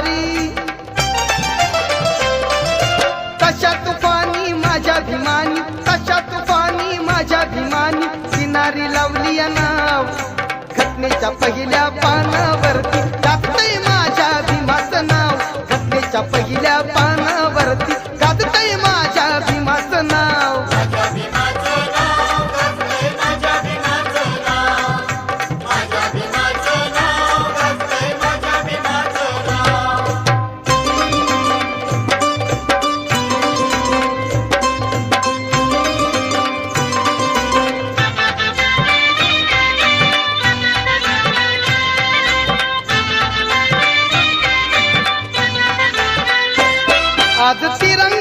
भारी, तशा तुफानी माझ्या भीमानी, तशा तुफानी माझ्या भीमानी किनारी लावली या नाव. घटनेच्या पहिल्या पानावरती गाजतंय माझ्या भीमाचं नाव. घटनेच्या पहिल्या पानावरती गाजतंय माझ्या भीमाचं नाव. आज तिरंगा